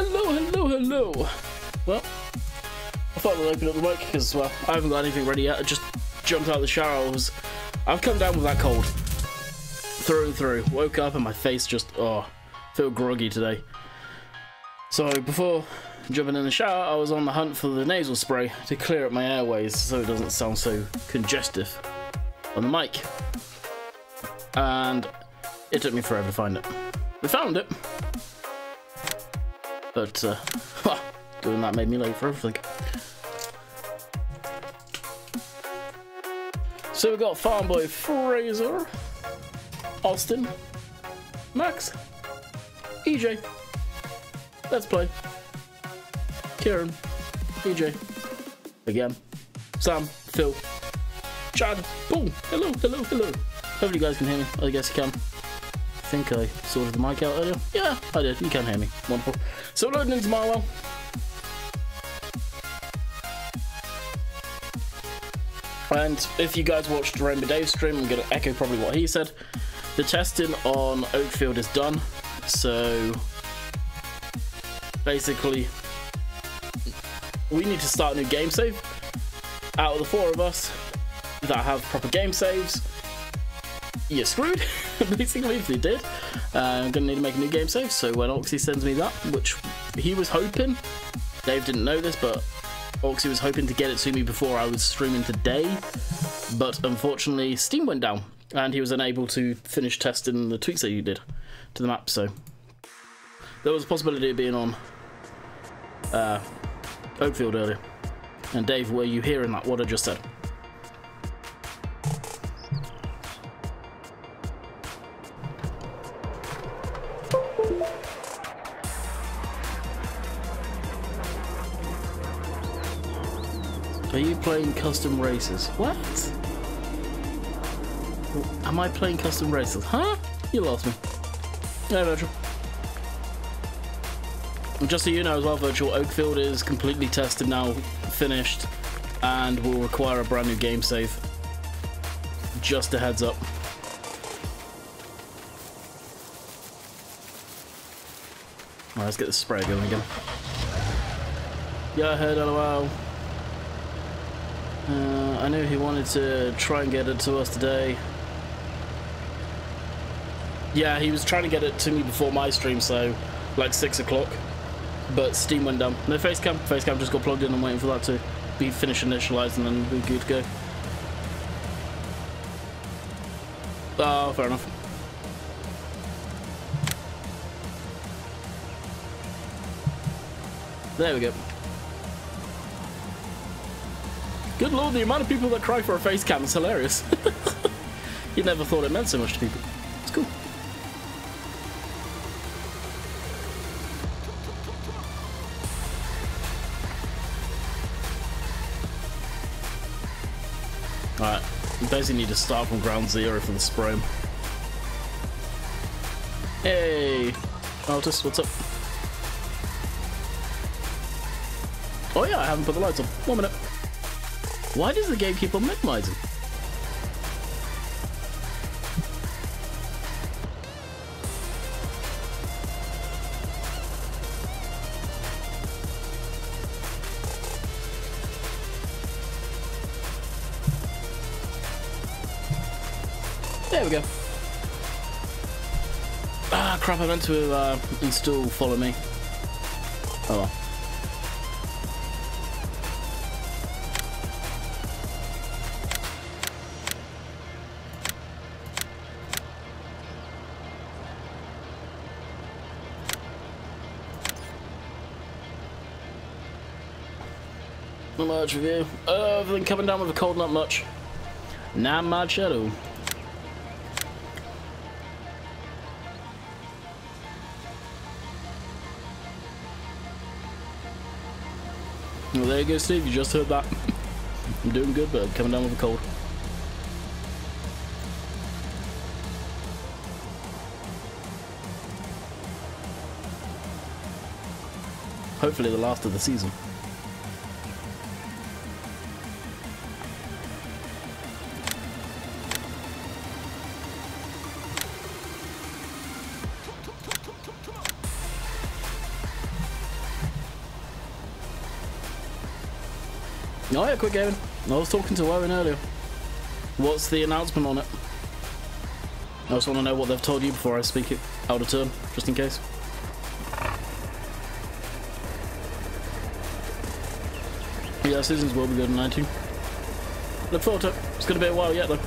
Hello, hello, hello. Well, I thought I'd open up the mic because, well, I haven't got anything ready yet. I just jumped out of the shower. I've come down with that cold. Through and through. Woke up and my face just, feel groggy today. So before jumping in the shower, I was on the hunt for the nasal spray to clear up my airways so it doesn't sound so congestive on the mic. And it took me forever to find it. We found it. But, doing that made me late for everything. So we've got Farm Boy Fraser, Austin, Max, EJ, Let's Play, Kieran, EJ, again, Sam, Phil, Chad, boom, hello, hello, hello. Hopefully you guys can hear me. I guess you can. I think I sorted the mic out earlier. Yeah, I did. You can hear me. Wonderful. So loading into Marwell. And if you guys watched Rainbow Dave's stream, I'm going to echo probably what he said. The testing on Oakfield is done. So basically, we need to start a new game save. Out of the 4 of us that have proper game saves, you're screwed, basically, if you did. I'm going to need to make a new game save, so when Oxy sends me that, which he was hoping, Dave didn't know this, but Oxy was hoping to get it to me before I was streaming today, but unfortunately Steam went down, and he was unable to finish testing the tweaks that you did to the map, so there was a possibility of being on Oakfield earlier. And Dave, were you hearing that, what I just said? Are you playing custom races? What? Am I playing custom races? Huh? You lost me. Yeah, Virtual. And just so you know as well, Virtual, Oakfield is completely tested now, finished, and will require a brand new game save. Just a heads up. Alright, let's get the spray going again. Yeah, I heard LOL. I knew he wanted to try and get it to us today. Yeah, he was trying to get it to me before my stream, so like 6 o'clock. But Steam went down. No facecam. Facecam just got plugged in. I'm waiting for that to be finished initialized and then we're good to go. Oh, fair enough. There we go. Good lord, the amount of people that cry for a face cam is hilarious. You never thought it meant so much to people. It's cool. Alright, we basically need to start from ground zero for the spray. Hey! Altus, what's up? Oh yeah, I haven't put the lights on. 1 minute. Why does the game keep on minimizing? There we go. Ah, crap, I meant to install Follow Me. Oh well. Not much review. Everything coming down with a cold, not much. Not much at all. Well, there you go, Steve. You just heard that. I'm doing good, but I'm coming down with a cold. Hopefully the last of the season. Oh yeah, quick gaming. I was talking to Owen earlier. What's the announcement on it? I just want to know what they've told you before I speak it out of turn, just in case. Yeah, seasons will be good in 19. Look forward to it. It's going to be a while yet, though.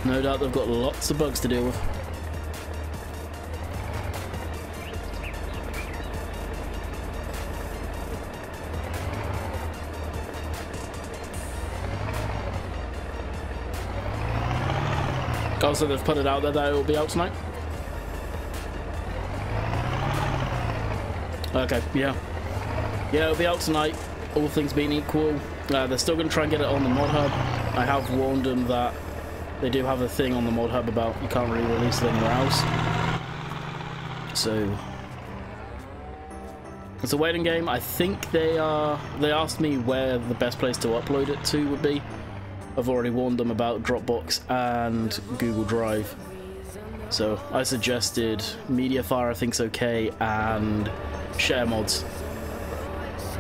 No doubt they've got lots of bugs to deal with. Also, they've put it out there that it will be out tonight. Okay, yeah. Yeah, it'll be out tonight, all things being equal. They're still going to try and get it on the mod hub. I have warned them that they do have a thing on the mod hub about you can't really release it anywhere else. So it's a waiting game. I think they asked me where the best place to upload it to would be. I've already warned them about Dropbox and Google Drive. So I suggested Mediafire I think's okay, and Share Mods.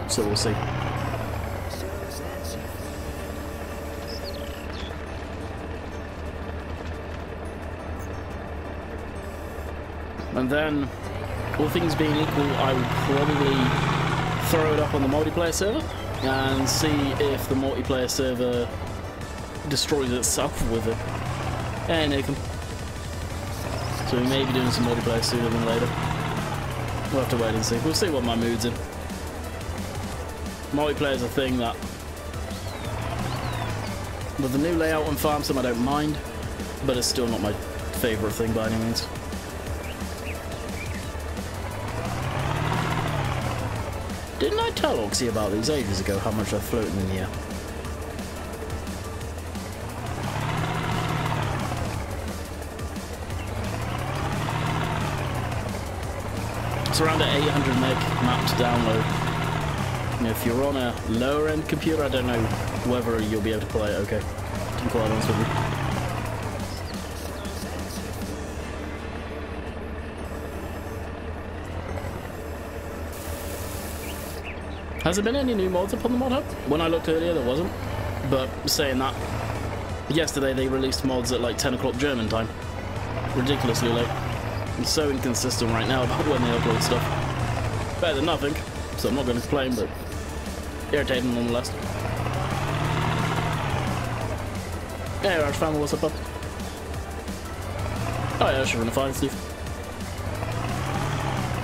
So we'll see. And then, all things being equal, I would probably throw it up on the multiplayer server and see if the multiplayer server destroys itself with it. And it can. So we may be doing some multiplayer sooner than later. We'll have to wait and see. We'll see what my mood's in. Multiplayer's a thing that, with the new layout on Farm Sim, I don't mind, but it's still not my favourite thing by any means. Didn't I tell Oxy about these ages ago, how much they're floating in the air? It's around an 800 meg map to download. You know, if you're on a lower end computer, I don't know whether you'll be able to play it okay. To be quite honest with you. Has there been any new mods up on the mod hub? When I looked earlier, there wasn't. But saying that, yesterday they released mods at like 10 o'clock German time. Ridiculously late. It's so inconsistent right now about when they upload stuff. Better than nothing, so I'm not going to complain, but irritating nonetheless. Hey, Arch family, what's up, bud? Oh yeah, I should run a fine, Steve.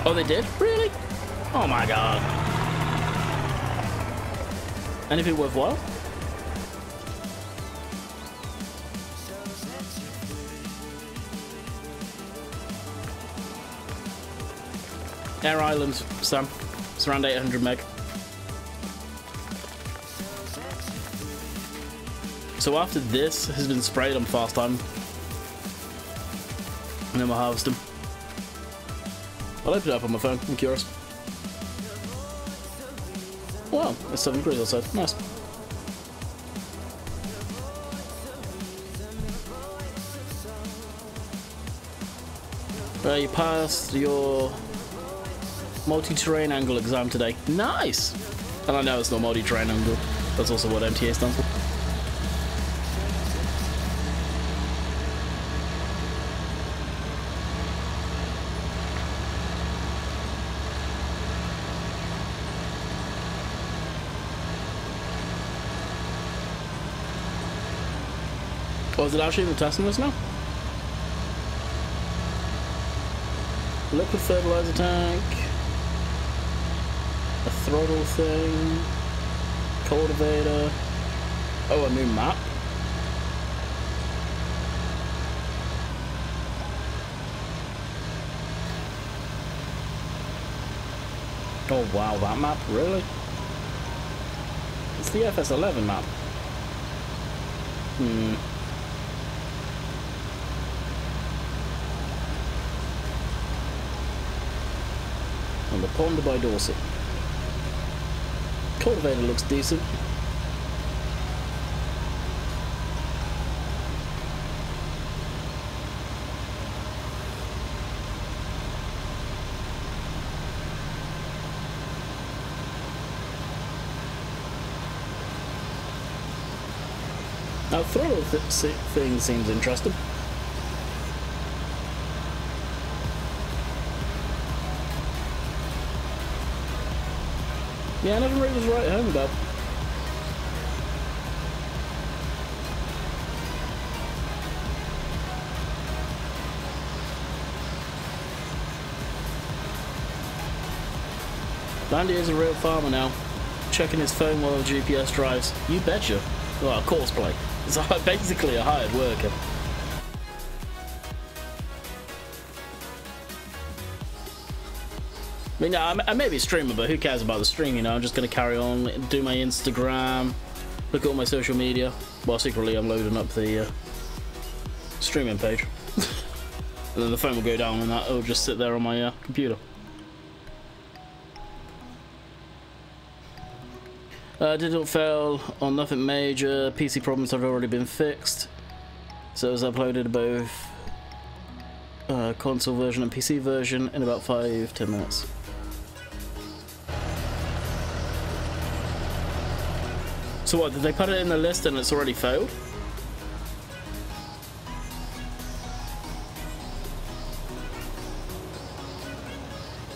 Oh, they did? Really? Oh my god. Anything worthwhile? Air Island, Sam. It's around 800 meg. So after this has been sprayed on fast time, and then we'll harvest them. I'll open it up on my phone, I'm curious. Wow, it's 7 degrees outside, nice. You passed your multi-terrain angle exam today. Nice! And I know it's not multi-terrain angle, that's also what MTA stands for. Oh, is it actually even testing this now? Liquid fertilizer tank. A throttle thing. Cultivator. Oh, a new map. Oh wow, that map? Really? It's the FS11 map. On the pond by Dorset. Cultivator looks decent. That thriller thing seems interesting. Yeah, I never really was right at home about. Bandy is a real farmer now. Checking his phone while GPS drives. You betcha. Well, cosplay. It's basically a hired worker. I mean, I may be a streamer, but who cares about the stream, you know? I'm just going to carry on, do my Instagram, look at all my social media, while secretly I'm loading up the streaming page. And then the phone will go down and that will just sit there on my computer. Didn't fail on nothing major. PC problems have already been fixed. So it was uploaded both console version and PC version in about 5-10 minutes. So what, did they put it in the list and it's already failed?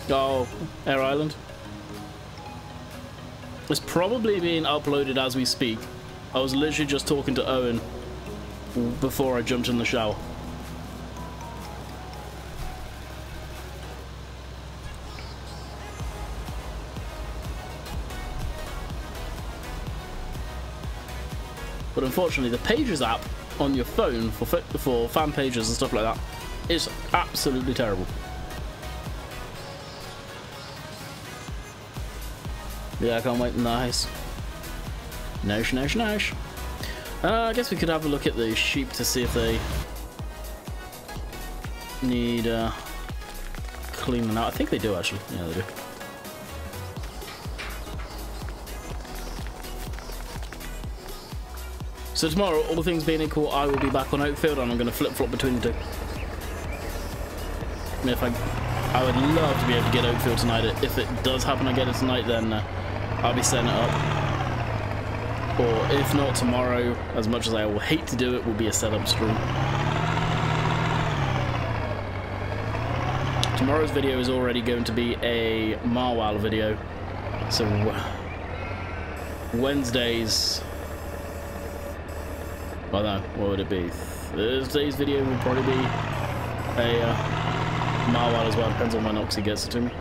Oh, Air Island. It's probably being uploaded as we speak. I was literally just talking to Owen before I jumped in the shower. But unfortunately, the Pages app on your phone for fan pages and stuff like that is absolutely terrible. Yeah, I can't wait. Nice. Nice. I guess we could have a look at the sheep to see if they need cleaning out. I think they do, actually. Yeah, they do. So tomorrow, all things being equal, I will be back on Oakfield and I'm going to flip-flop between the two. I mean, I would love to be able to get Oakfield tonight. If it does happen I get it tonight, then I'll be setting it up. Or if not tomorrow, as much as I will hate to do it, will be a setup stream. Tomorrow's video is already going to be a Marwell video. So Wednesdays... I don't know, what would it be? Thursday's video would probably be a Marwell as well, depends on when Oxy gets it to me.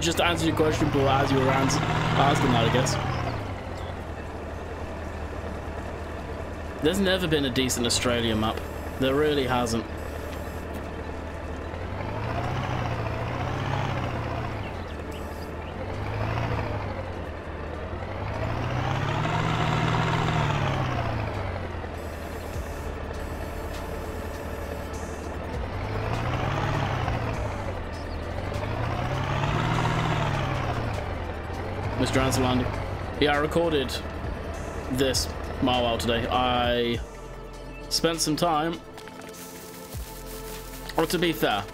Just to answer your question, Paul, as you were asking that, I guess. There's never been a decent Australia map. There really hasn't. Mr. Anselandi. Yeah, I recorded this Marwell today. I spent some time, or to be fair,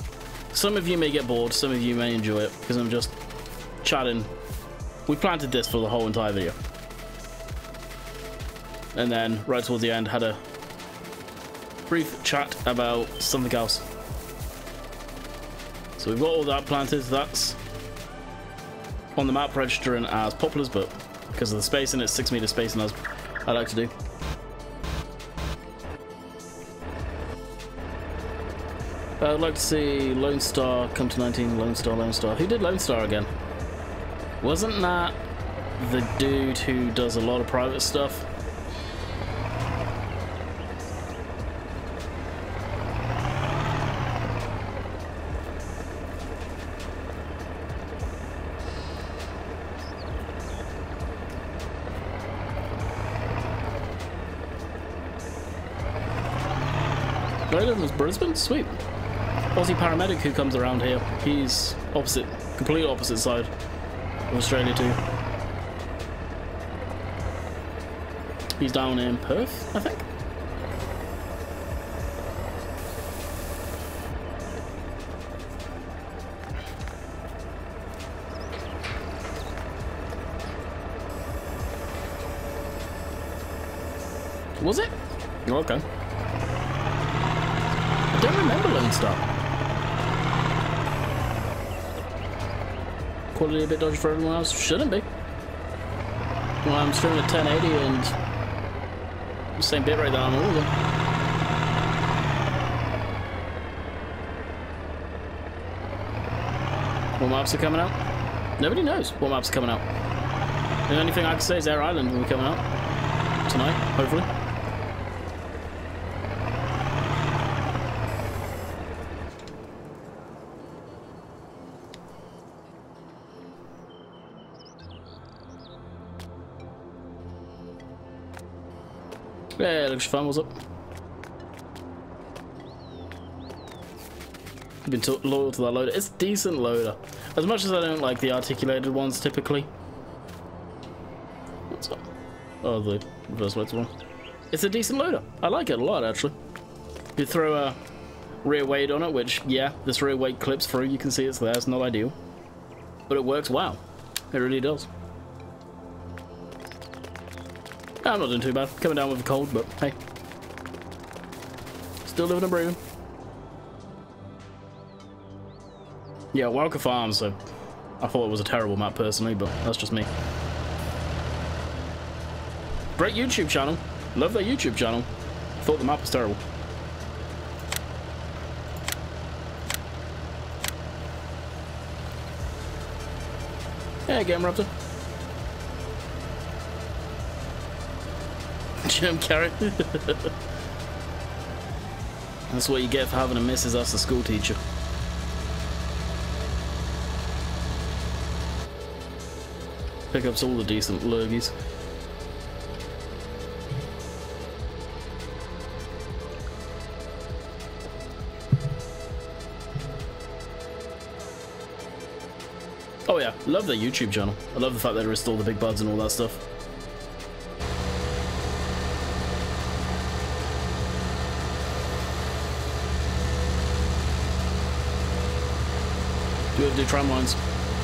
some of you may get bored, some of you may enjoy it, because I'm just chatting. We planted this for the whole entire video. And then, right towards the end, had a brief chat about something else. So we've got all that planted, that's on the map registering as poplars, but because of the spacing, it's 6 meter spacing as I like to do. I'd like to see Lone Star come to 19. Lone Star. Who did Lone Star again? Wasn't that the dude who does a lot of private stuff? Ireland was Brisbane? Sweet. Aussie paramedic who comes around here. He's opposite, complete opposite side of Australia too. He's down in Perth, I think. Was it? Oh, okay. I don't remember Lone Star. Quality a bit dodgy for everyone else? Shouldn't be. Well, I'm streaming at 1080 and the same bitrate that I'm all of them. What maps are coming out? Nobody knows what maps are coming out. The only thing I can say is Air Island will be coming out tonight, hopefully. Yeah, looks fun. What's up? I've been loyal to that loader. It's a decent loader. As much as I don't like the articulated ones typically. What's up? Oh, the reverse weights one. It's a decent loader. I like it a lot, actually. You throw a rear weight on it, which, yeah, this rear weight clips through. You can see it's there. It's not ideal. But it works well. It really does. I'm not doing too bad. Coming down with a cold, but hey. Still living and breathing. Yeah, Welker Farms, so I thought it was a terrible map personally, but that's just me. Great YouTube channel. Love their YouTube channel. Thought the map was terrible. Hey, Game Raptor. Jim Carrey. That's what you get for having a Mrs. Us, a school teacher. Pick up all the decent lurgies. Oh yeah, love their YouTube channel. I love the fact that they restore the big buds and all that stuff. Do we ever do tramlines?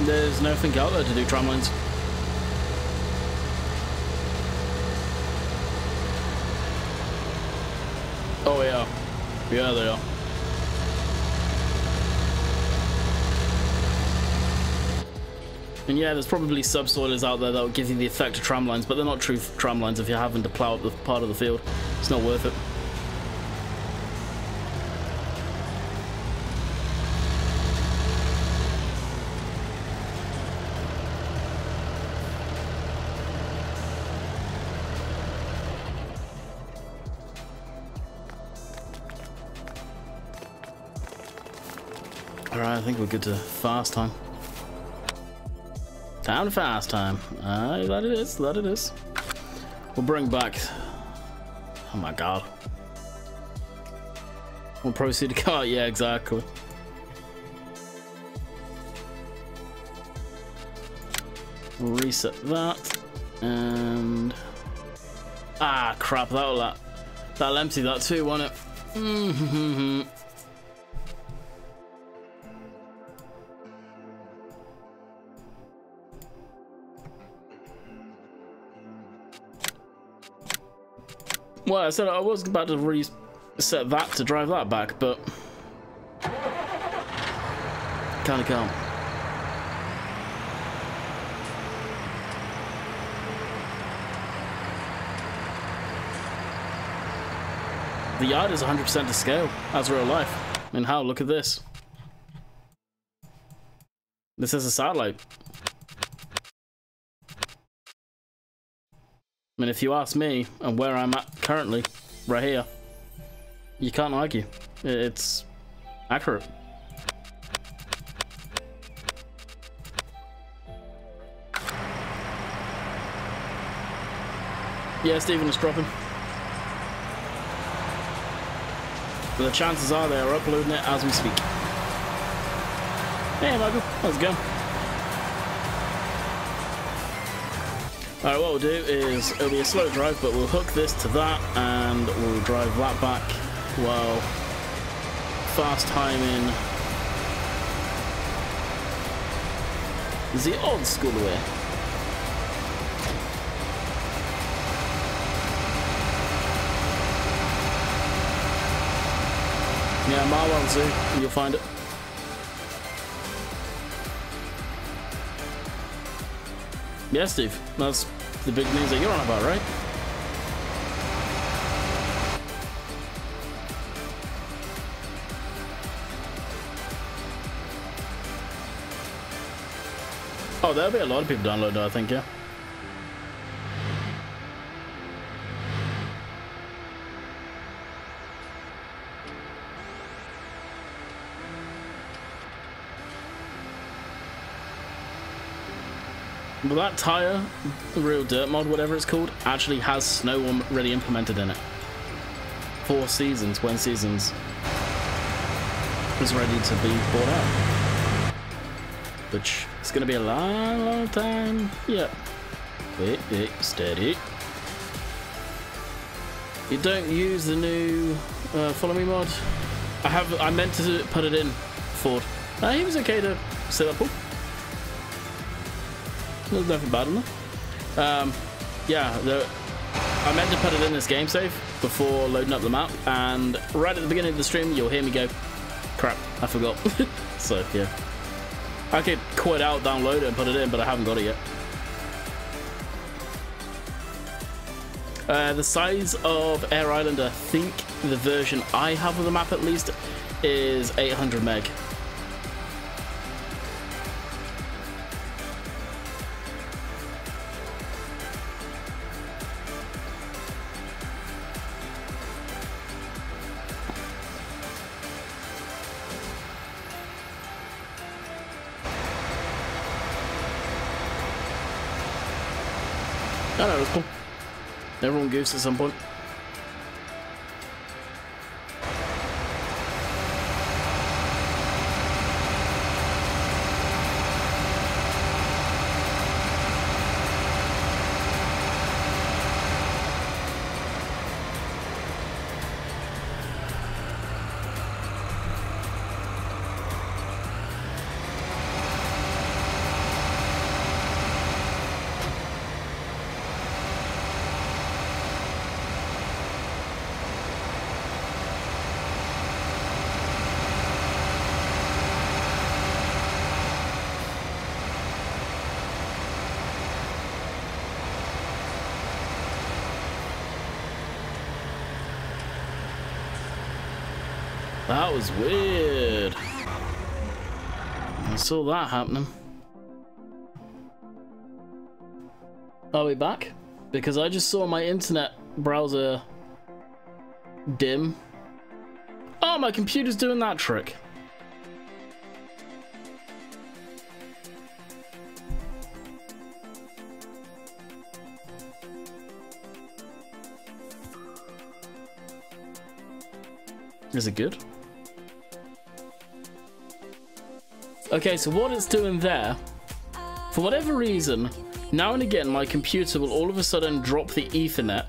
There's nothing out there to do tramlines. Oh yeah. Yeah, they are. And yeah, there's probably subsoilers out there that will give you the effect of tramlines, but they're not true tramlines if you're having to plow up the part of the field. It's not worth it. Alright, I think we're good to fast time. Time to fast time. Aye, that it is, that it is. We'll bring back... Oh my god. We'll proceed to car, yeah, exactly. We'll reset that. And... Ah, crap, that'll empty that too, won't it? Mm-hmm. Well, I said I was about to reset that to drive that back, but kinda can't. The yard is 100% to scale, as real life. I mean, how? Look at this. This is a satellite. I mean, if you ask me, and where I'm at currently, right here, you can't argue. It's accurate. Yeah, Stephen is dropping. But the chances are they are uploading it as we speak. Hey, Michael, how's it going? Alright, what we'll do is, it'll be a slow drive, but we'll hook this to that, and we'll drive that back while fast timing the old school way. Yeah, Marwell Zoo, and you'll find it. Yeah, Steve, that's the big news that you're on about, right? Oh, there'll be a lot of people downloading it, I think, yeah. But that tire, the real dirt mod, whatever it's called, actually has snow already implemented in it. 4 seasons, when seasons is ready to be bought out. Which is going to be a long, long time. Yep. Wait, steady. You don't use the new follow me mod. I meant to put it in Ford. He was okay to set up. There's nothing bad in there. Yeah, I meant to put it in this game save before loading up the map, and right at the beginning of the stream, you'll hear me go, crap, I forgot. So, yeah. I could quit out, download it, and put it in, but I haven't got it yet. The size of Air Island, I think the version I have of the map at least, is 800 meg. I know, it was cool. Everyone goofs at some point. That was weird. I saw that happening. Are we back? Because I just saw my internet browser dim. Oh, my computer's doing that trick. Is it good? Okay, so what it's doing there, for whatever reason, now and again my computer will all of a sudden drop the Ethernet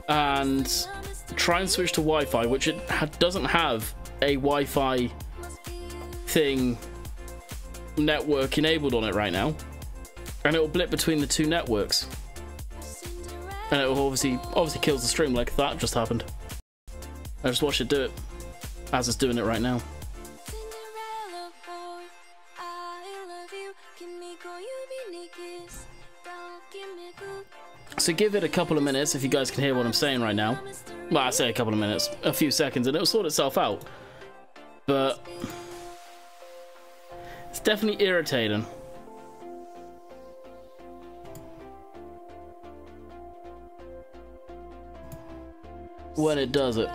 and try and switch to Wi-Fi, which it doesn't have a Wi-Fi thing network enabled on it right now, and it will blip between the two networks, and it will obviously kills the stream like that just happened. I just watched it do it as it's doing it right now. So give it a couple of minutes if you guys can hear what I'm saying right now. Well, I say a couple of minutes, a few seconds, and it'll sort itself out. But it's definitely irritating. When it does it.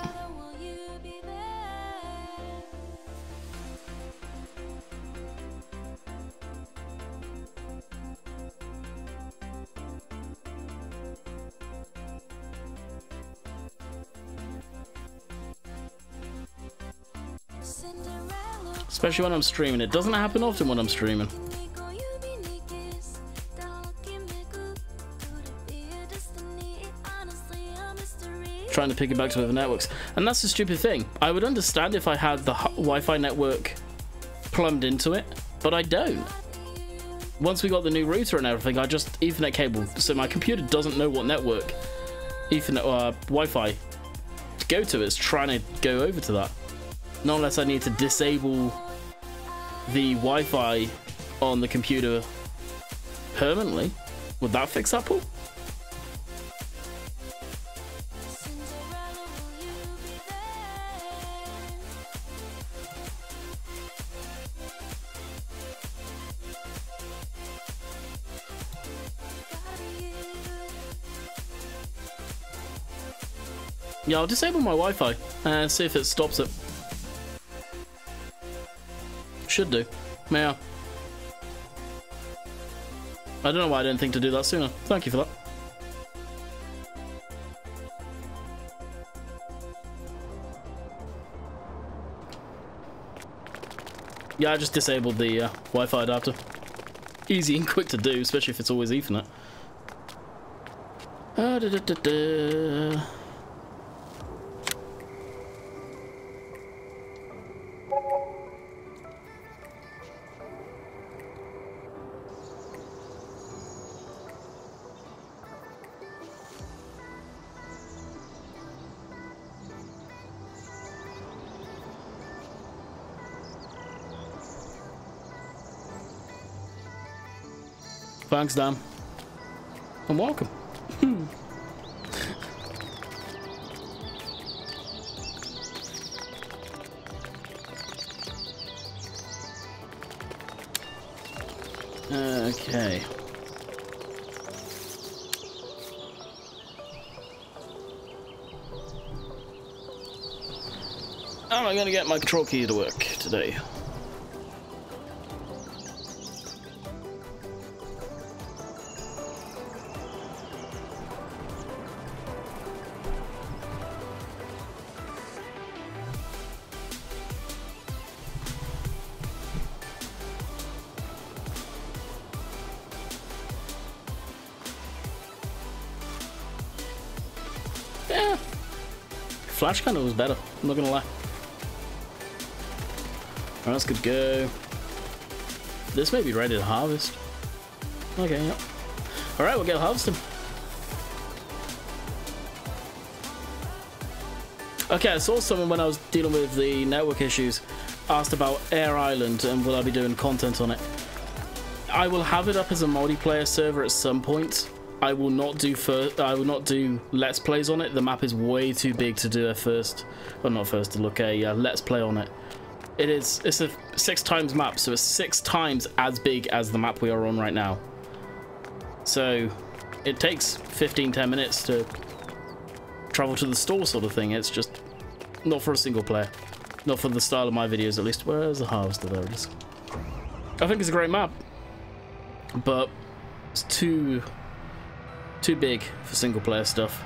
Especially when I'm streaming. It doesn't happen often when I'm streaming. Trying to pick it back to other networks. And that's the stupid thing. I would understand if I had the Wi-Fi network plumbed into it, but I don't. Once we got the new router and everything, I just Ethernet cable. So my computer doesn't know what network Ethernet or Wi-Fi to go to. It's trying to go over to that. Not unless I need to disable the Wi-Fi on the computer permanently. Would that fix that pool? Yeah, I'll disable my Wi-Fi and see if it stops it. Should do. Yeah. I don't know why I didn't think to do that sooner. Thank you for that. Yeah, I just disabled the Wi-Fi adapter. Easy and quick to do, especially if it's always Ethernet. Thanks, Dan. And welcome. Okay. How am I going to get my control key to work today? Yeah, Flash kind of was better, I'm not gonna lie. Alright, that's good to go. This may be ready to harvest. Okay, yeah. Alright, we'll get harvesting. Okay, I saw someone when I was dealing with the network issues asked about Air Island and will I be doing content on it. I will have it up as a multiplayer server at some point. I will not do let's plays on it. The map is way too big to do a first, well, not first to look a let's play on it. It's a 6 times map, so it's 6 times as big as the map we are on right now. So it takes 15-10 minutes to travel to the store sort of thing. It's just not for a single player, not for the style of my videos at least. Where's the harvester? There it is. I think it's a great map, but it's too big for single player stuff.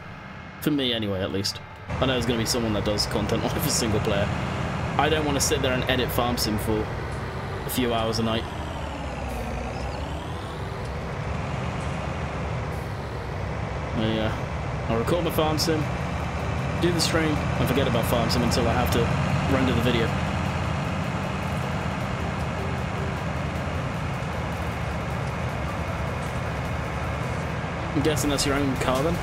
For me anyway, at least. I know there's going to be someone that does content on it for single player. I don't want to sit there and edit farm sim for a few hours a night. Yeah, I'll record my farm sim, do the stream, and forget about farm sim until I have to render the video. I'm guessing that's your own car then?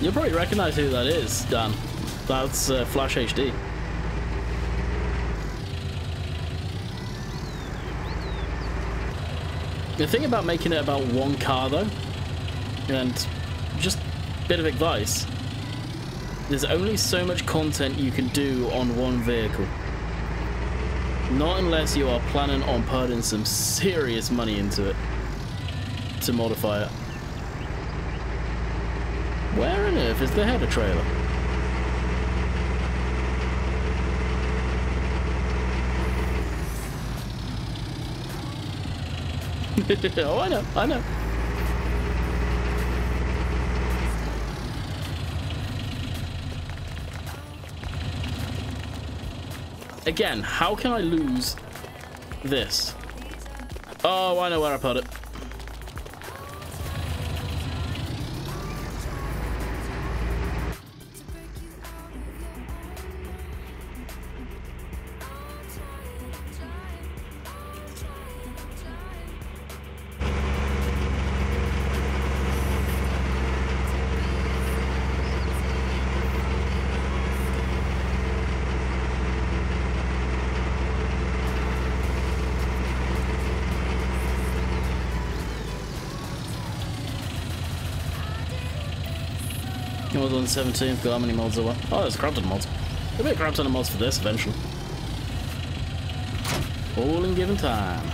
You'll probably recognize who that is, Dan. That's Flash HD. The thing about making it about one car though, and just a bit of advice, there's only so much content you can do on one vehicle. Not unless you are planning on putting some serious money into it to modify it. Where on earth is the header trailer? Oh, I know. Again, how can I lose this? Oh, I know where I put it. It was on the 17th, got how many mods there were? Oh, there's a crap ton of mods. There'll be a crap ton of mods for this eventually. All in given time.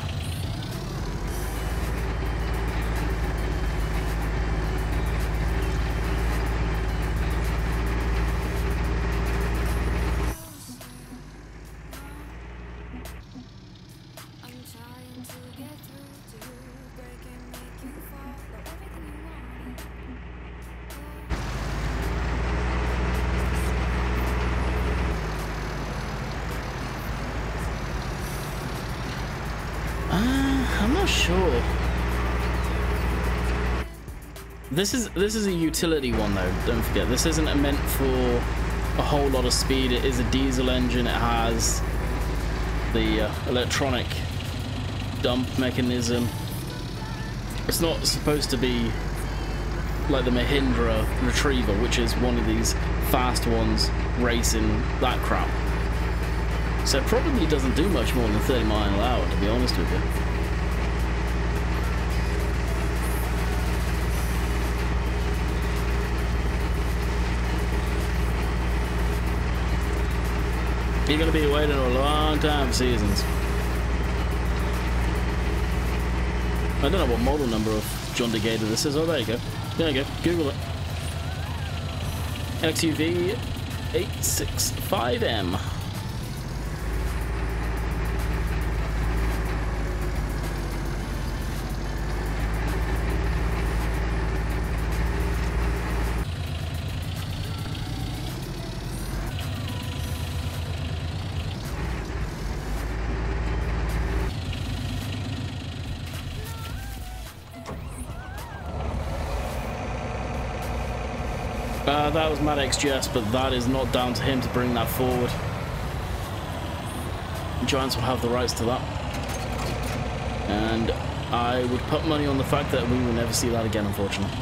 I'm not sure. This is a utility one though, don't forget. This isn't meant for a whole lot of speed. It is a diesel engine. It has the electronic dump mechanism. It's not supposed to be like the Mahindra Retriever, which is one of these fast ones racing that crap. So it probably doesn't do much more than 30 miles an hour, to be honest with you. You're going to be waiting a long time for seasons. I don't know what model number of John Deere Gator this is. Oh, there you go. There you go. Google it. XUV 865M. That was Mad XGS, but that is not down to him to bring that forward. Giants will have the rights to that. And I would put money on the fact that we will never see that again, unfortunately.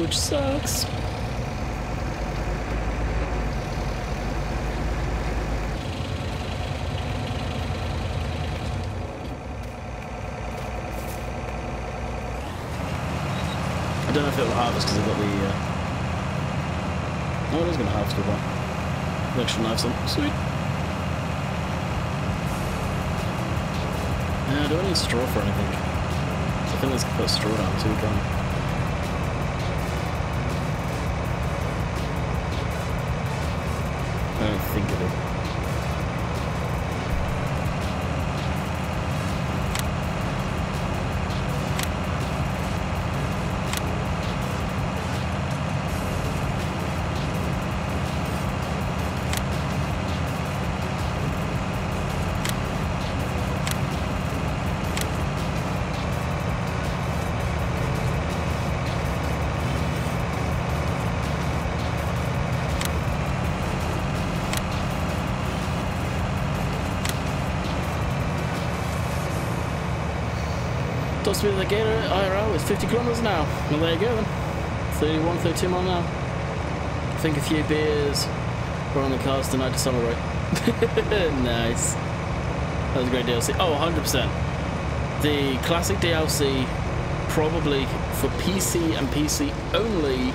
Which sucks. I don't know if it will harvest because I've got the... Oh, it is going to harvest with that. The extra knives on. Sweet. Do I need straw for anything? I think let's put straw down too, can't I? I don't think I do. Top speed of the Gator IRL is 50 kilometers an hour. Well, there you go then. 31, 32 miles an hour. I think a few beers were on the cars tonight to celebrate. Nice. That was a great DLC. Oh, 100%. The classic DLC, probably for PC and PC only,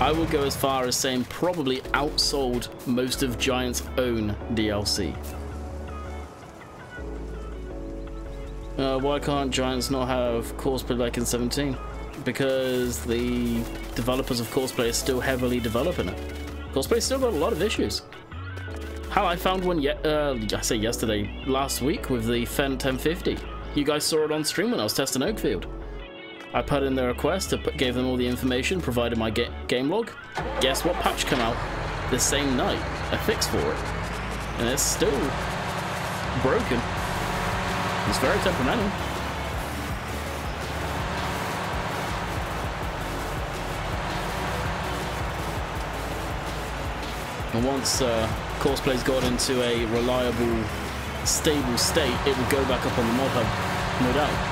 I would go as far as saying probably outsold most of Giant's own DLC. Why can't Giants not have Courseplay like in 17? Because the developers of Courseplay are still heavily developing it. Courseplay's still got a lot of issues. How I found one I say yesterday, last week with the Fendt 1050. You guys saw it on stream when I was testing Oakfield. I put in the request, gave them all the information, provided my game log. Guess what patch came out the same night? A fix for it. and it's still broken. It's very temperamental. And once Coursplay's got into a reliable, stable state, it will go back up on the mod hub, no doubt.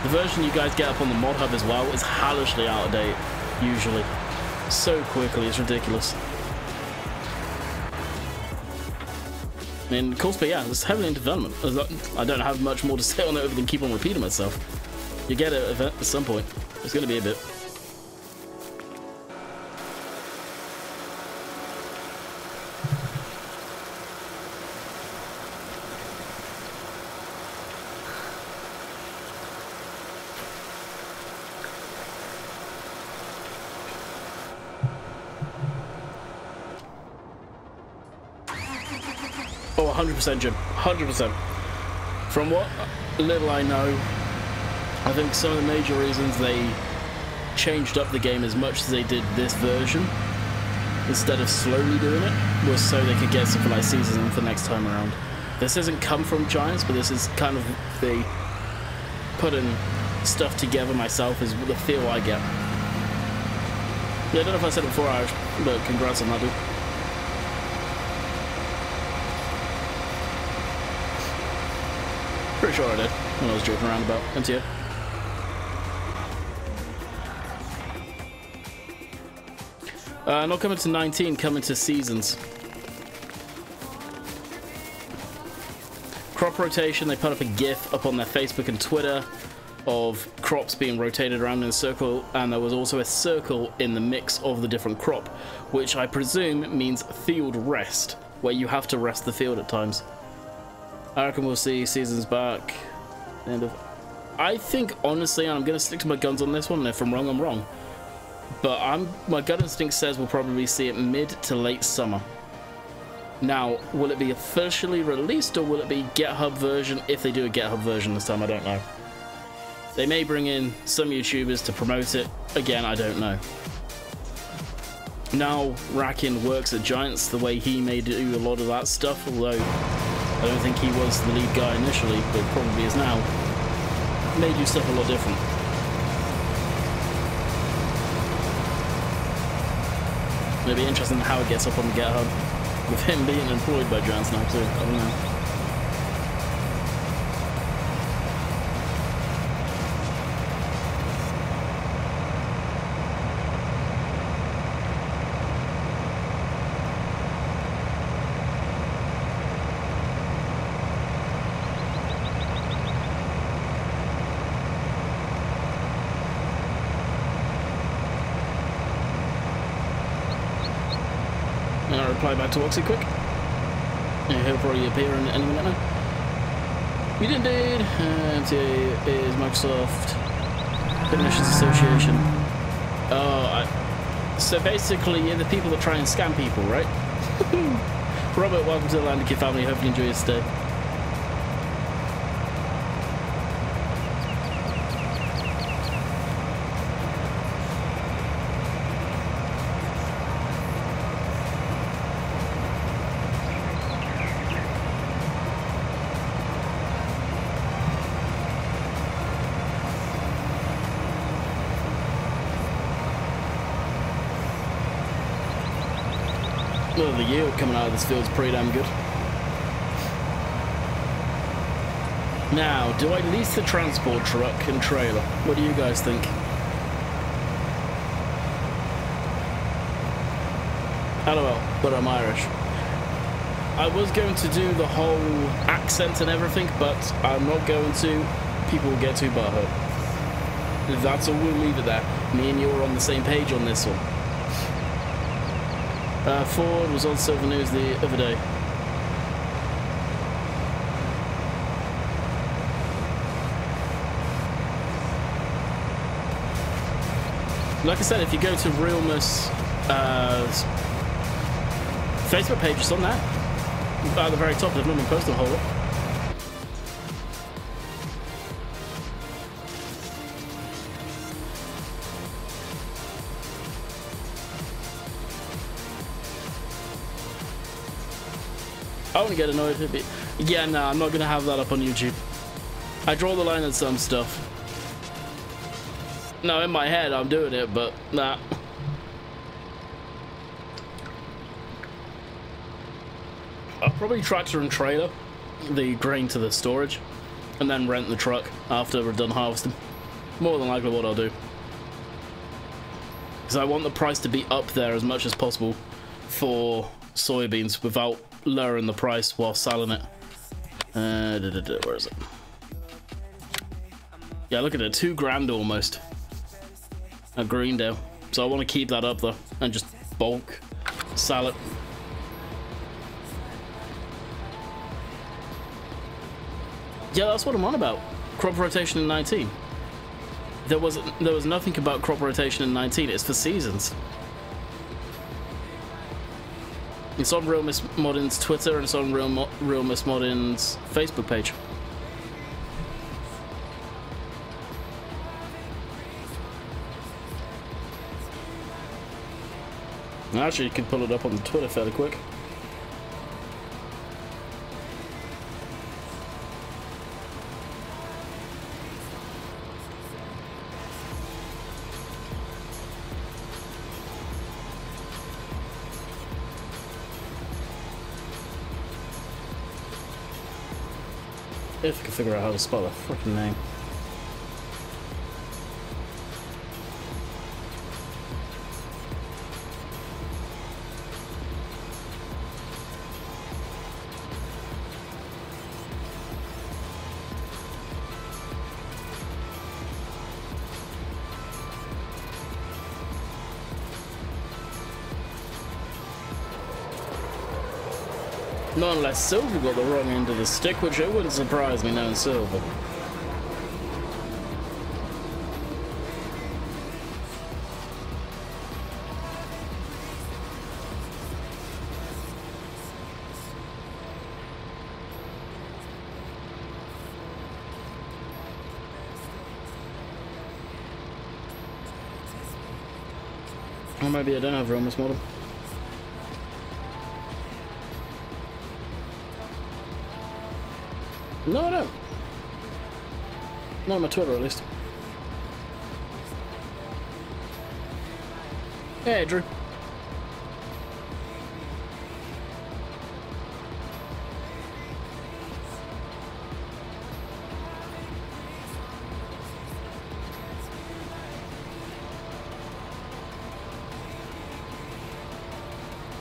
The version you guys get up on the mod hub as well is hellishly out of date, usually. So quickly, it's ridiculous. I mean, Courseplay, yeah, it's heavily in development. I don't have much more to say on it other than keep on repeating myself. You get it at some point. It's going to be a bit. Oh, 100%, Jim. 100%. From what little I know, I think some of the major reasons they changed up the game as much as they did this version, instead of slowly doing it, was so they could get something like season for next time around. This hasn't come from Giants, but this is kind of the putting stuff together myself is the feel I get. Yeah, I don't know if I said it before, Irish, but congrats on that, dude. Pretty sure I did when I was joking around about MTA. Not coming to 19, coming to seasons. Crop rotation, they put up a GIF up on their Facebook and Twitter of crops being rotated around in a circle, and there was also a circle in the mix of the different crop, which I presume means field rest, where you have to rest the field at times. I reckon we'll see seasons back. I think, honestly, and I'm going to stick to my guns on this one, and if I'm wrong, I'm wrong. But my gut instinct says we'll probably see it mid to late summer. Now, will it be officially released, or will it be GitHub version? If they do a GitHub version this time, I don't know. They may bring in some YouTubers to promote it. Again, I don't know. Now, Rakin works at Giants the way he may do a lot of that stuff, although I don't think he was the lead guy initially, but probably is now. May do stuff a lot different. It'll be interesting how it gets up on the GitHub, with him being employed by Giants now too. I don't know. I'll reply back to Oxy quick. Yeah, he'll probably appear in any minute now. We did indeed. MTA is Microsoft Technicians Association. So basically, you're the people that try and scam people, right? Robert, welcome to the Landikid family. Hope you enjoy your stay. Well, the yield coming out of this field is pretty damn good. Now, do I lease the transport truck and trailer? What do you guys think? LOL, but I'm Irish. I was going to do the whole accent and everything, but I'm not going to. People will get too butthurt. That's all, we'll leave it there. Me and you are on the same page on this one. Ford was on Silver News the other day. Like I said, if you go to Realmus Facebook page, it's on there. At the very top, they've not been posting a whole lot. I wouldn't get annoyed if it... Yeah, nah, I'm not going to have that up on YouTube. I draw the line at some stuff. No, in my head, I'm doing it, but nah. I'll probably tractor and trailer the grain to the storage and then rent the truck after we're done harvesting. More than likely what I'll do. Because I want the price to be up there as much as possible for soybeans without lowering the price while selling it. Where is it? Yeah, look at it, $2 almost at Greendale. So I want to keep that up though and just bulk sell it. Yeah, that's what I'm on about. Crop rotation in 19. There was nothing about crop rotation in 19. It's for seasons. It's on Real Miss Modern's Twitter and it's on Real Miss Modern's Facebook page. Actually, you can pull it up on Twitter fairly quick. If I can figure out how to spell a freaking name. Not unless Silver got the wrong end of the stick, which it wouldn't surprise me knowing Silver. Or maybe I don't have Romus model. No, I don't. Not on my Twitter, at least. Hey, Drew.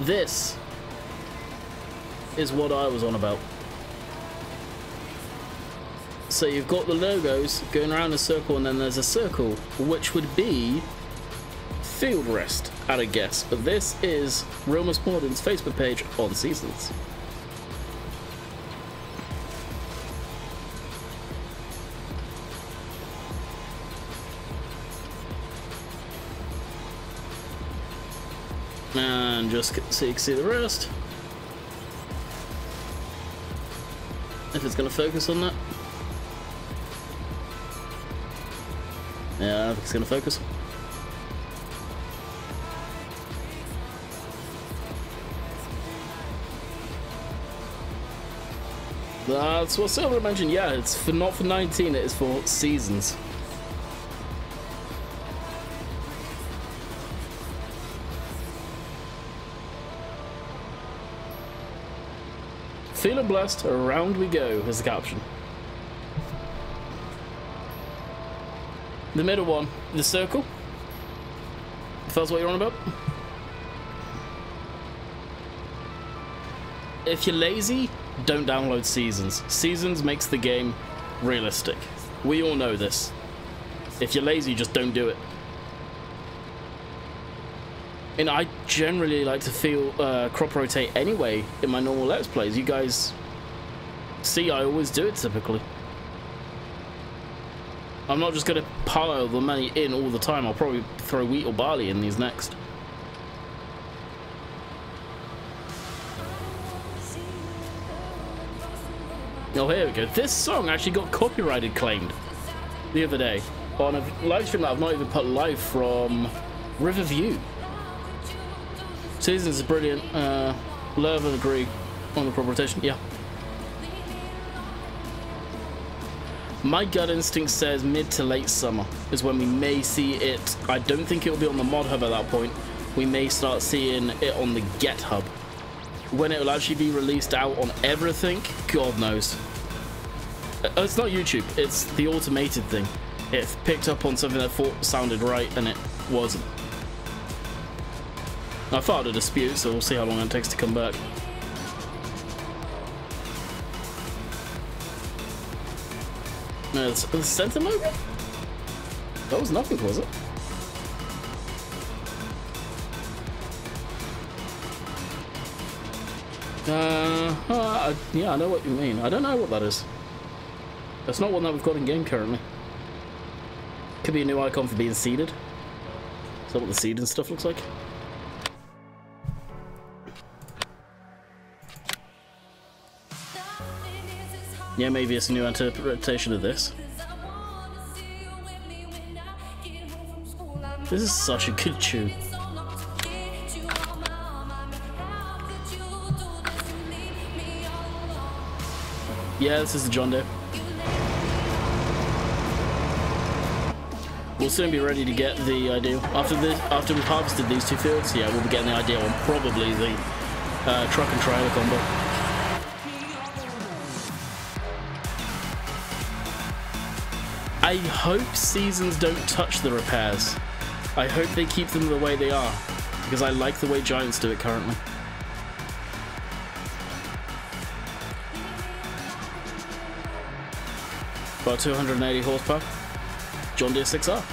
This is what I was on about. So you've got the logos going around a circle and then there's a circle, which would be field rest at a guess. But this is Realmus Modern's Facebook page on seasons. And just so you can see the rest. If it's going to focus on that. Yeah, I think it's going to focus. That's what Silver mentioned. Yeah, it's for not for 19, it is for seasons. Feeling blessed, around we go is the caption. The middle one, the circle. If that's what you're on about. If you're lazy, don't download Seasons. Seasons makes the game realistic. We all know this. If you're lazy, just don't do it. And I generally like to feel crop rotate anyway in my normal Let's Plays. You guys see I always do it typically. I'm not just going to pile the money in all the time. I'll probably throw wheat or barley in these next. Oh, here we go. This song actually got copyrighted claimed the other day on a live stream that I've not even put live from Riverview. Seasons is brilliant. Love and agree. On the crop rotation, yeah. My gut instinct says mid to late summer is when we may see it. I don't think it will be on the mod hub at that point. We may start seeing it on the Get hub. When it will actually be released out on everything, God knows. It's not YouTube, it's the automated thing. It picked up on something that thought sounded right and it wasn't. I filed a dispute, so we'll see how long it takes to come back. No, the center logo? That was nothing, was it? Yeah, I know what you mean. I don't know what that is. That's not one that we've got in game currently. Could be a new icon for being seeded. Is that what the seeding stuff looks like? Yeah, maybe it's a new interpretation of this. This is such a good tune. Yeah, this is the John Doe. We'll soon be ready to get the ideal. After we've harvested these two fields, yeah, we'll be getting the ideal on probably the truck and trailer combo. I hope seasons don't touch the repairs. I hope they keep them the way they are, because I like the way Giants do it currently. About 280 horsepower. John Deere 6R.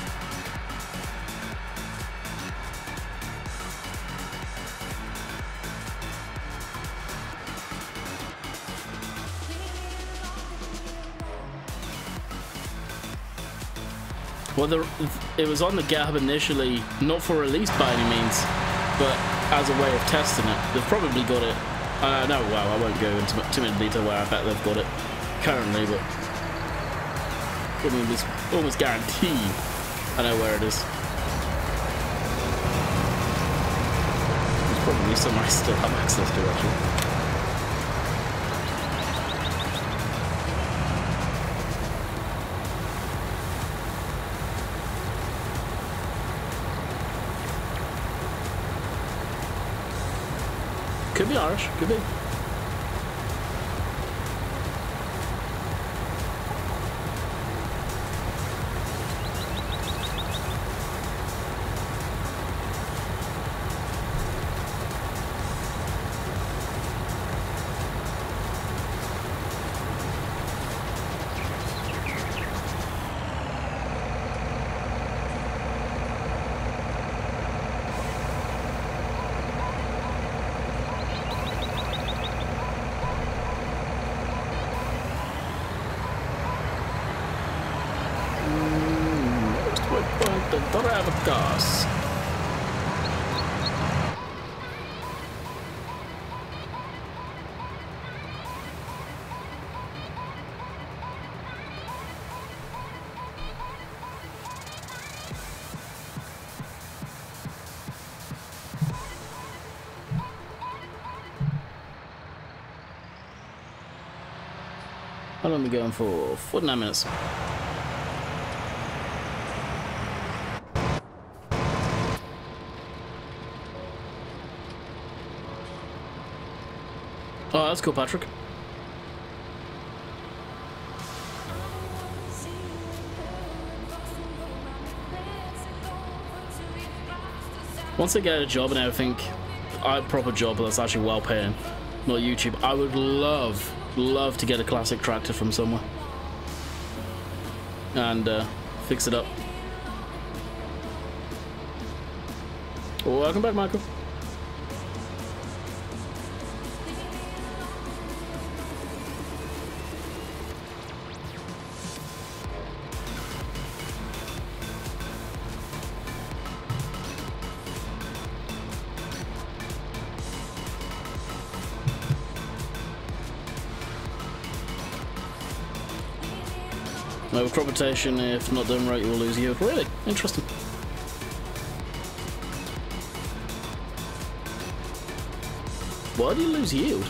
Well, it was on the GitHub initially, not for release by any means, but as a way of testing it. They've probably got it. No, well, I won't go into too much detail where I bet they've got it currently, but I mean, it's almost guaranteed I know where it is. There's probably somewhere I still have access to, actually. Could be Irish, could be. Gas. How long are we going for? 49 minutes. Oh, that's cool, Patrick. Once I get a job and everything, a proper job that's actually well paying, not YouTube, I would love to get a classic tractor from somewhere and fix it up. Welcome back, Michael. With crop rotation, if not done right, you will lose yield. Really? Interesting. Why do you lose yield?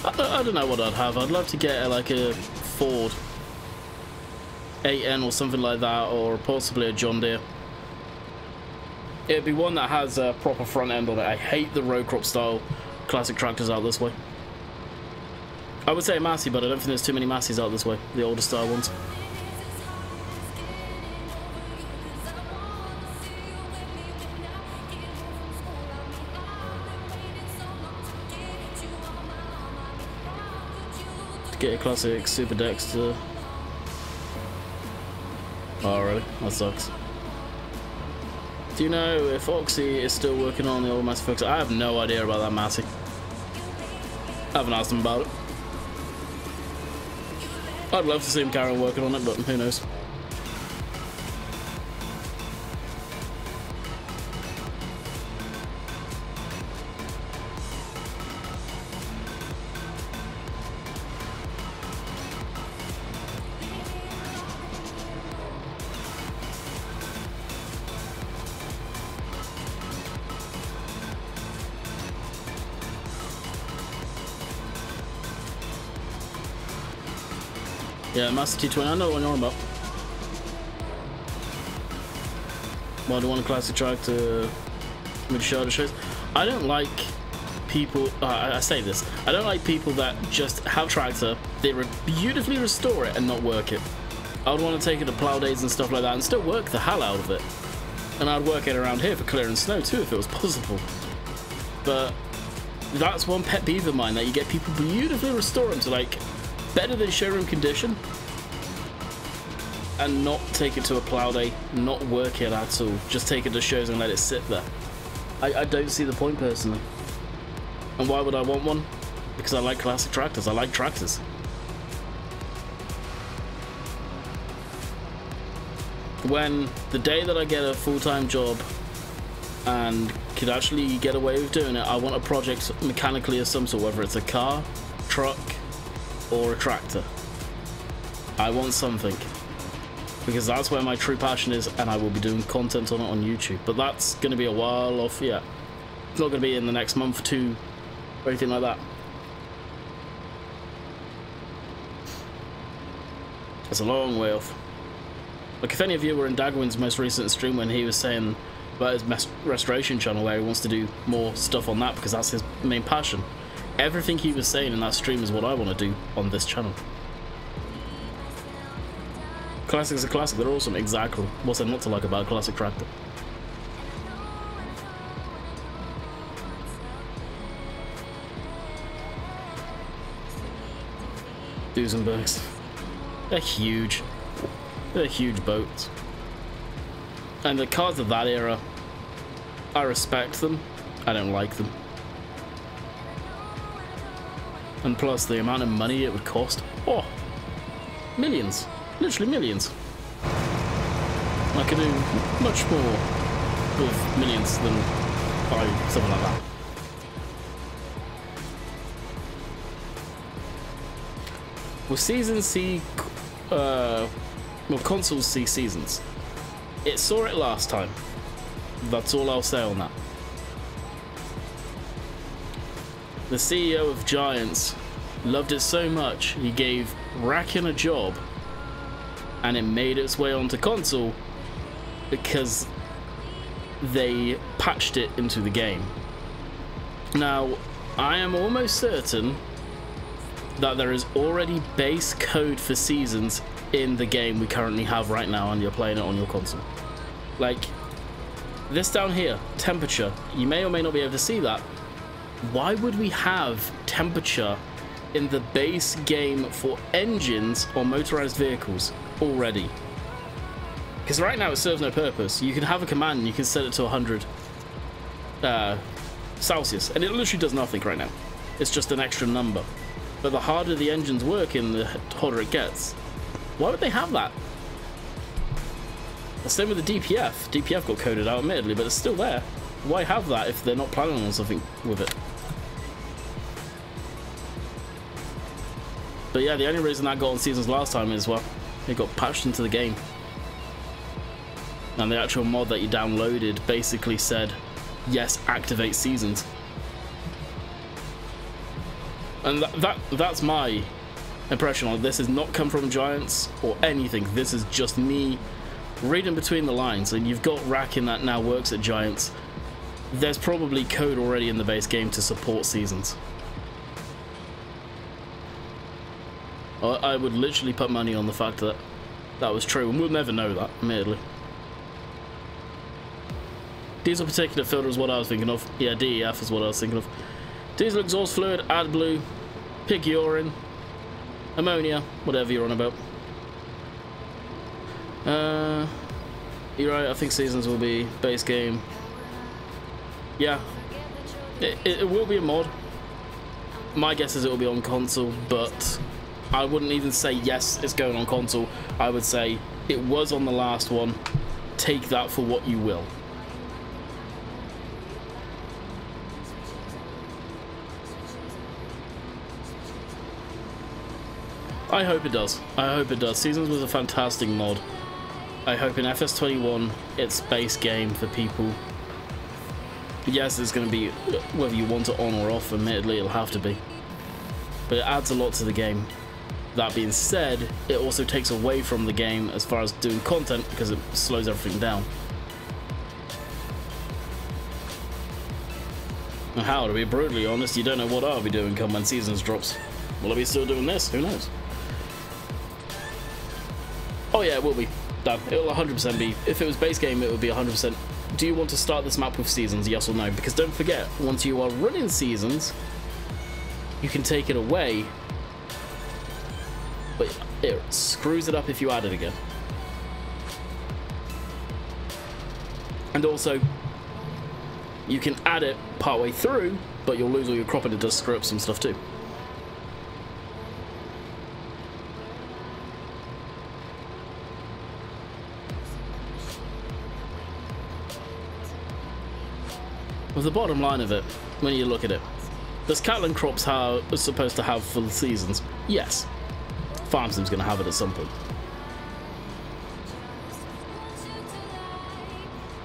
I don't know what I'd have. I'd love to get like a Ford 8N or something like that, or possibly a John Deere. It'd be one that has a proper front end on it. I hate the row crop style classic tractors out this way. I would say a Massey, but I don't think there's too many Masseys out this way, the older style ones. To get a classic Super Dexter. Oh really? That sucks. Do you know if Oxy is still working on the old Massey Focus? I have no idea about that Massey. I haven't asked him about it. I'd love to see him carry on working on it, but who knows. Yeah, Master T20, I know what you're on about. Well, do you want a classic tractor with shoulder shows? I don't like people, I say this, I don't like people that just have tractor, they beautifully restore it and not work it. I would want to take it to plow days and stuff like that and still work the hell out of it. And I'd work it around here for clearing snow too if it was possible. But that's one pet peeve of mine, that you get people beautifully restore them to like better than showroom condition and not take it to a plow day, not work it at all, just take it to shows and let it sit there. I don't see the point personally. And why would I want one? Because I like classic tractors, I like tractors. When the day that I get a full-time job and could actually get away with doing it, I want a project mechanically of some sort, whether it's a car, truck, or a tractor. I want something, because that's where my true passion is, and I will be doing content on it on YouTube. But that's going to be a while off yet. It's not going to be in the next month or two or anything like that. It's a long way off. Like, if any of you were in Dagwin's most recent stream when he was saying about his restoration channel where he wants to do more stuff on that because that's his main passion, everything he was saying in that stream is what I want to do on this channel. Classics are classic, they're awesome, exactly. What's there not to like about a classic tractor? Duesenbergs. They're huge. They're huge boats. And the cars of that era, I respect them, I don't like them. And plus the amount of money it would cost. Oh, millions. Literally millions. I could do much more with millions than buy something like that. Will seasons see... well, consoles see seasons. It saw it last time. That's all I'll say on that. The CEO of Giants loved it so much, he gave Rackin a job, and it made its way onto console because they patched it into the game. Now, I am almost certain that there is already base code for seasons in the game we currently have right now, and you're playing it on your console. Like, this down here, temperature, you may or may not be able to see that. Why would we have temperature in the base game for engines or motorized vehicles already? Because right now it serves no purpose. You can have a command and you can set it to 100 Celsius, and it literally does nothing right now. It's just an extra number. But the harder the engines work in, the hotter it gets. Why would they have that? The same with the DPF. DPF got coded out admittedly, but it's still there. Why have that if they're not planning on something with it? But yeah, the only reason that got on seasons last time is, well, it got patched into the game. And the actual mod that you downloaded basically said, yes, activate seasons. And that's my impression on it. This has not come from Giants or anything. This is just me reading between the lines. And you've got Racking that now works at Giants. There's probably code already in the base game to support seasons. I would literally put money on the fact that that was true, and we'll never know that, admittedly. Diesel particulate filter is what I was thinking of. Yeah, DEF is what I was thinking of. Diesel exhaust fluid, AdBlue, pig urine, ammonia, whatever you're on about. You're right, I think seasons will be base game. Yeah, it will be a mod. My guess is it will be on console, but I wouldn't even say yes, it's going on console. I would say it was on the last one. Take that for what you will. I hope it does. I hope it does. Seasons was a fantastic mod. I hope in FS21 it's base game for people. Yes, it's going to be, whether you want it on or off, admittedly it'll have to be. But it adds a lot to the game. That being said, it also takes away from the game as far as doing content because it slows everything down. And how, to be brutally honest, you don't know what I'll be doing come when Seasons drops. Will I be still doing this? Who knows? Oh yeah, it will be. Done. It'll 100% be. If it was base game, it would be 100%. Do you want to start this map with Seasons, yes or no? Because don't forget, once you are running Seasons, you can take it away, but it screws it up if you add it again. And also, you can add it partway through, but you'll lose all your crop and it does screw up some stuff too. Well, the bottom line of it, when you look at it, does Catlin crops supposed to have full seasons? Yes. Farm Sim's going to have it at some point.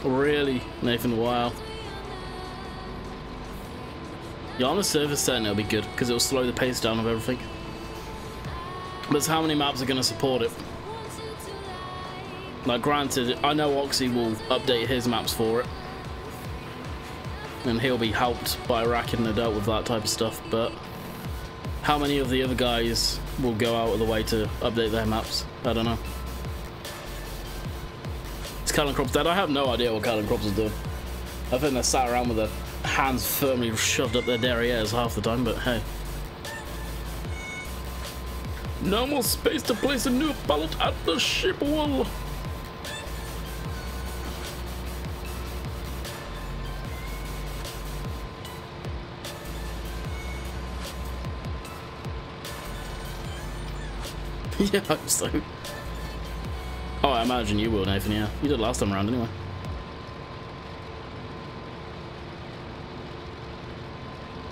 Really, Nathan? Wow. Yeah, on a server setting it'll be good because it'll slow the pace down of everything. But it's how many maps are going to support it. Like, granted, I know Oxy will update his maps for it. And he'll be helped by Racking, no doubt, with that type of stuff, but how many of the other guys will go out of the way to update their maps? I don't know. Is Catlin Crops dead? I have no idea what Catlin Crops is doing. I think they're sat around with their hands firmly shoved up their derrieres half the time, but hey. No more space to place a new pallet at the ship wall. Yeah, I hope so. Oh, I imagine you will, Nathan, yeah. You did last time around anyway.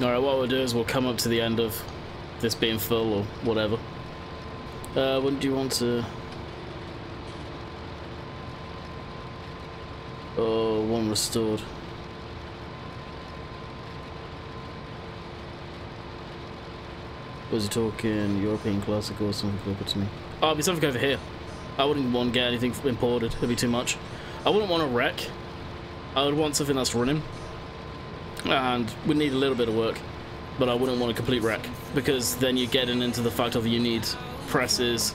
Alright, what we'll do is we'll come up to the end of this being full or whatever. When do you want to... Oh, one restored. Was he talking European Classic or something local to me? Oh, it'd be something over here. I wouldn't want to get anything imported. It'd be too much. I wouldn't want a wreck. I would want something that's running. And we need a little bit of work. But I wouldn't want a complete wreck. Because then you're getting into the fact of you need presses,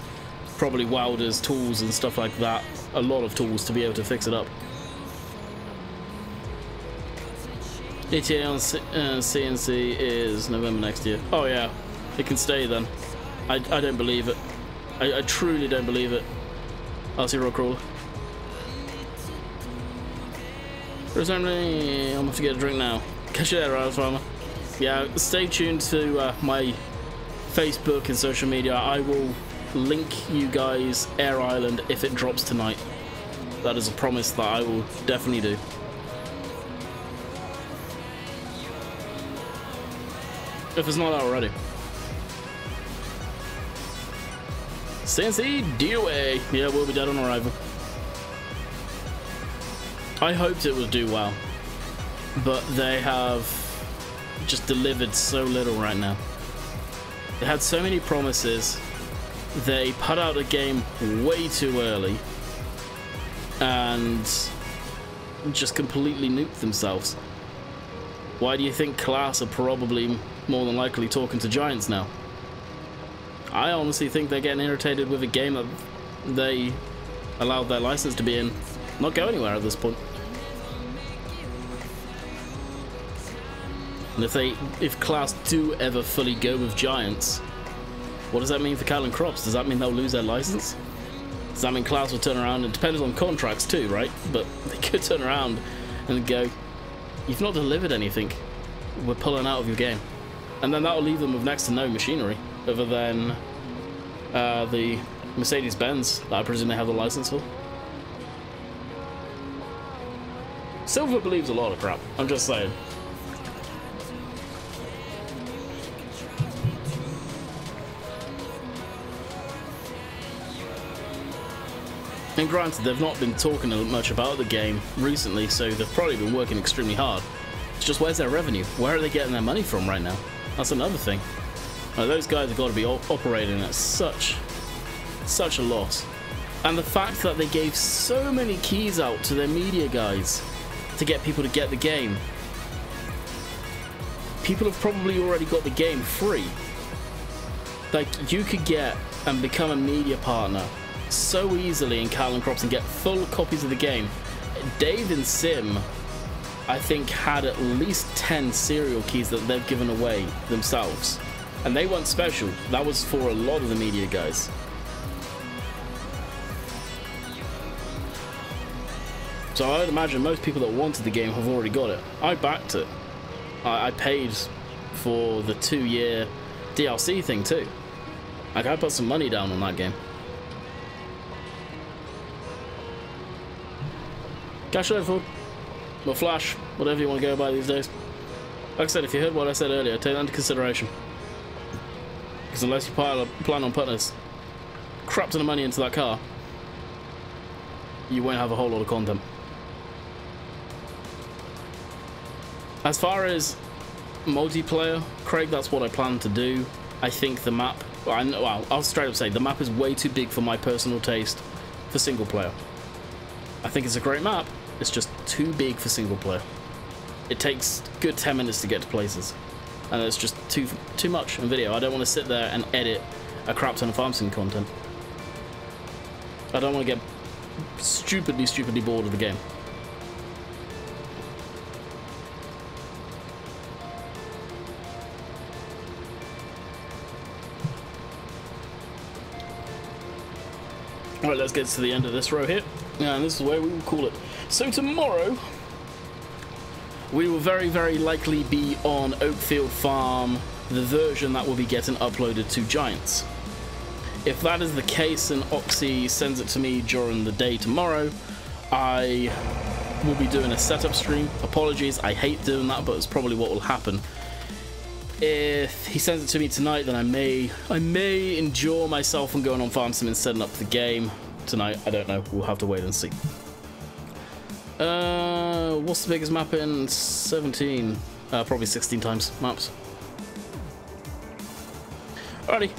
probably welders, tools and stuff like that. A lot of tools to be able to fix it up. ETA on CNC is November next year. Oh yeah. It can stay then. I don't believe it. I truly don't believe it. I'll see Rock Crawler. Presumably, I'm gonna have to get a drink now. Catch you there, Riley Farmer. Yeah, stay tuned to my Facebook and social media. I will link you guys Air Island if it drops tonight. That is a promise that I will definitely do. If it's not out already. CNC DOA. Yeah, we'll be dead on arrival. I hoped it would do well, but they have just delivered so little right now. They had so many promises. They put out a game way too early and just completely nuked themselves. Why do you think Class are probably more than likely talking to Giants now? I honestly think they're getting irritated with a game that they allowed their license to be in, not go anywhere at this point. And if Class do ever fully go with Giants, what does that mean for Cal and Crops? Does that mean they'll lose their license? Does that mean Class will turn around? It depends on contracts too, right? But they could turn around and go, "You've not delivered anything. We're pulling out of your game." And then that'll leave them with next to no machinery other than the Mercedes-Benz that I presume they have the license for. Silver believes a lot of crap, I'm just saying. And granted, they've not been talking much about the game recently, so they've probably been working extremely hard. It's just, where's their revenue? Where are they getting their money from right now? That's another thing. Those guys have got to be operating at such a loss. And the fact that they gave so many keys out to their media guys to get people to get the game. People have probably already got the game free. Like, you could get and become a media partner so easily in Cal and Crops and get full copies of the game. Dave and Sim, I think, had at least 10 serial keys that they've given away themselves. And they weren't special. That was for a lot of the media guys. So I would imagine most people that wanted the game have already got it. I backed it. I paid for the 2-year DLC thing too. Like, I put some money down on that game. Cash over or Flash, whatever you want to go by these days. Like I said, if you heard what I said earlier, take that into consideration. Because unless you plan on putting a crap ton of money into that car, you won't have a whole lot of content. As far as multiplayer, Craig, that's what I plan to do. I think the map, well, I'll straight up say, the map is way too big for my personal taste for single player. I think it's a great map, it's just too big for single player. It takes a good 10 minutes to get to places, and it's just too much in video. I don't want to sit there and edit a crap ton of farm sim content. I don't want to get stupidly bored of the game. Alright, let's get to the end of this row here. And this is where we will call it. So tomorrow, we will very likely be on Oakfield Farm, the version that will be getting uploaded to Giants. If that is the case and Oxy sends it to me during the day tomorrow, I will be doing a setup stream. Apologies, I hate doing that, but it's probably what will happen. If he sends it to me tonight, then I may endure myself and going on Farm Sim and setting up the game tonight. I don't know. We'll have to wait and see. What's the biggest map in 17? Probably 16 times maps. Alrighty.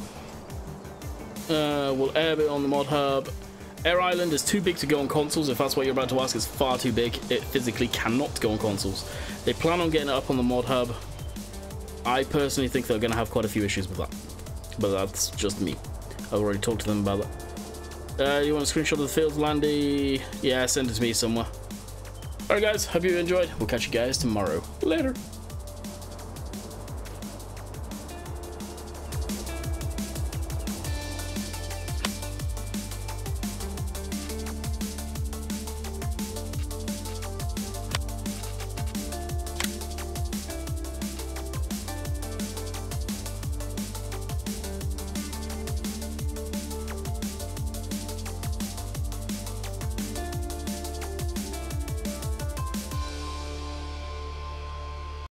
We'll air it on the mod hub. Air Island is too big to go on consoles. If that's what you're about to ask, it's far too big. It physically cannot go on consoles. They plan on getting it up on the mod hub. I personally think they're going to have quite a few issues with that, but that's just me. I've already talked to them about that. You want a screenshot of the field, Landy? Yeah, send it to me somewhere. Alright guys, hope you enjoyed. We'll catch you guys tomorrow. Later.